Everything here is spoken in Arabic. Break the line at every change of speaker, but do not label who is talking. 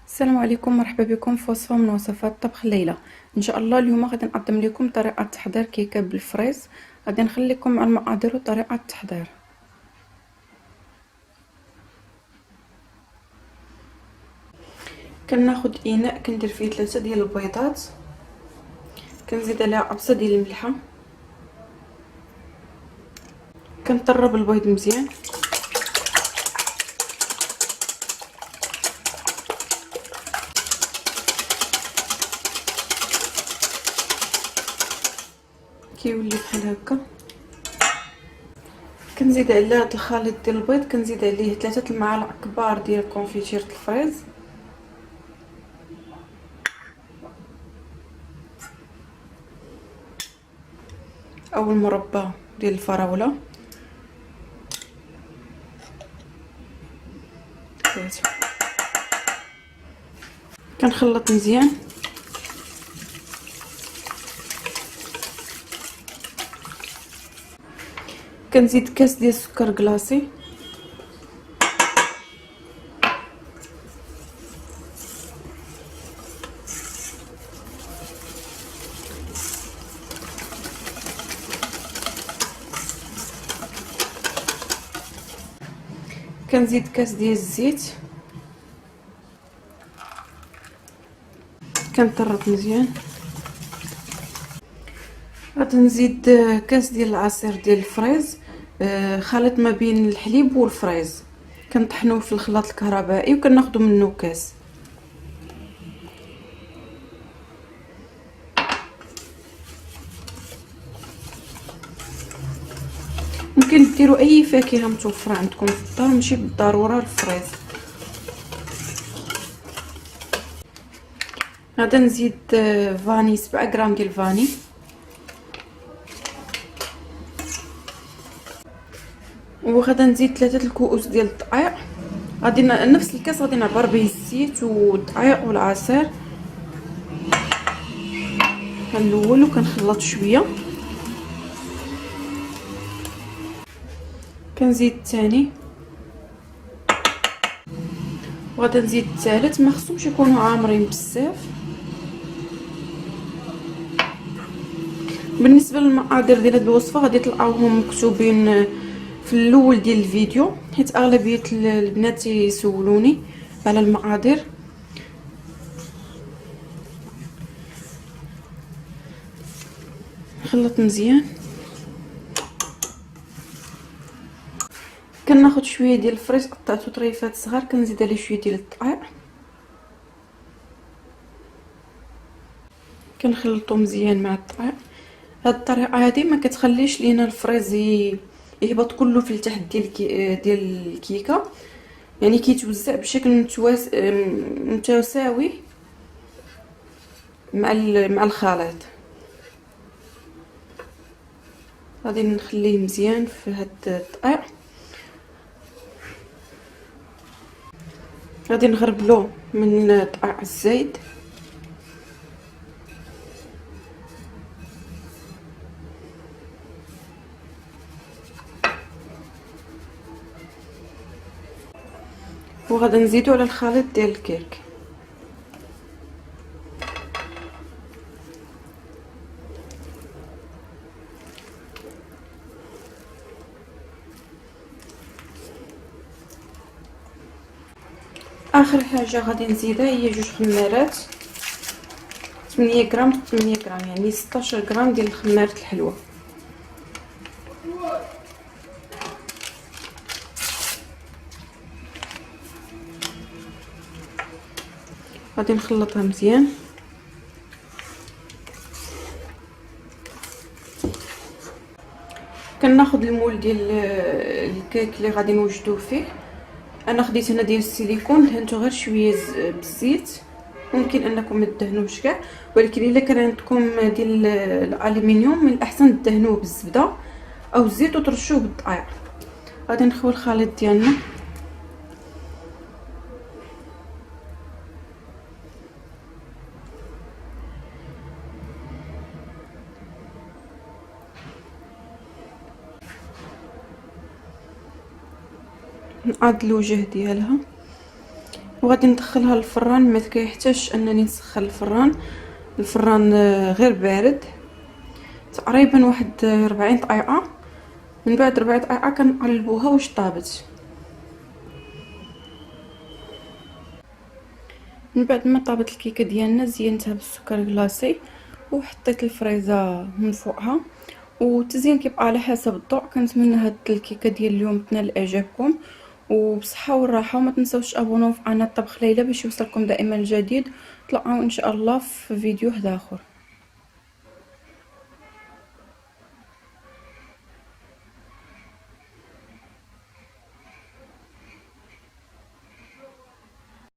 السلام عليكم، مرحبا بكم في وصفه من وصفات طبخ الليله. ان شاء الله اليوم غادي نقدم لكم طريقه تحضير كيكه بالفريز. غادي نخليكم مع المقادير وطريقه التحضير. كناخذ اناء كندير فيه 3 ديال البيضات، كنزيد عليها عبصه ديال الملحه، كنطرب البيض مزيان، كيولي بحال هكا. كنزيد على هذا الخليط ديال البيض كنزيد عليه 3 المعالق كبار ديال كونفيتير الفريز، او المربى ديال الفراوله، كنخلط مزيان. كنزيد كاس ديال السكر كلاصي، كنزيد كاس ديال الزيت، كنطرب مزيان. غادي نزيد كاس ديال العصير ديال الفريز، خليط ما بين الحليب والفريز، كنطحنوه في الخلاط الكهربائي وكناخذوا منه كاس. ممكن ديروا اي فاكهه متوفره عندكم في الدار، ماشي بالضروره الفريز. غادا نزيد فاني 7 غرام ديال الفاني، وغادا نزيد 3 الكؤوس ديال الدقيق. غادي نفس الكاس غادي نعبر به الزيت والدقيق والعصير. كنلول وكنخلط شويه، كنزيد الثاني، وغادا نزيد الثالث. ما خصهمش يكونوا عامرين بزاف. بالنسبه للمقادير ديال هذه الوصفه غادي تلقاوهم مكتوبين في الاول ديال الفيديو، حيت اغلبيه البنات يسولوني على المقادير. نخلط مزيان. كناخذ شويه ديال الفريز قطعته طريفات صغار، كنزيد عليه شويه ديال الدقيق، كنخلطو مزيان مع الدقيق. هاد الطريقه هذه ما كتخليش لينا الفريز يهبط كله في التحت ديال الكيكه، يعني كيتوزع بشكل متساوي مع الخليط. غادي نخليه مزيان في هاد الدقيق. غادي نغربلو من الدقيق الزايد، وغادي نزيدو على الخليط ديال الكيك. اخر حاجه غادي نزيدها هي 2 خمارات، 8 غرام 8 غرام، يعني 16 غرام ديال خماره الحلوى. غادي نخلطها مزيان. كناخذ المول ديال الكيك اللي غادي نوجدوه فيه. انا خديت هنا ديال السيليكون، دهنته غير شويه بالزيت. ممكن انكم ما تدهنوش كاع، ولكن الا كان عندكم ديال الالومنيوم من الاحسن تدهنوه بالزبده او الزيت وترشوه بالدقيق. غادي نخوي الخليط ديالنا، نقاد الوجه ديالها. وغادي ندخلها للفران. ما كيحتاجش انني نسخن الفران غير بارد، تقريبا واحد 40 دقيقه. من بعد 4 دقائق كنقلبوها واش طابت. من بعد ما طابت الكيكه ديالنا زينتها بالسكر كلاصي وحطيت الفريزه من فوقها، والتزيين كيبقى على حسب الذوق. كنتمنى هاد الكيكه ديال اليوم تنال اعجابكم وبصحه والراحه. وما تنساوش ابوناو في قناه طبخ ليلى باش يوصلكم دائما الجديد. تلاقاو ان شاء الله في فيديو اخر.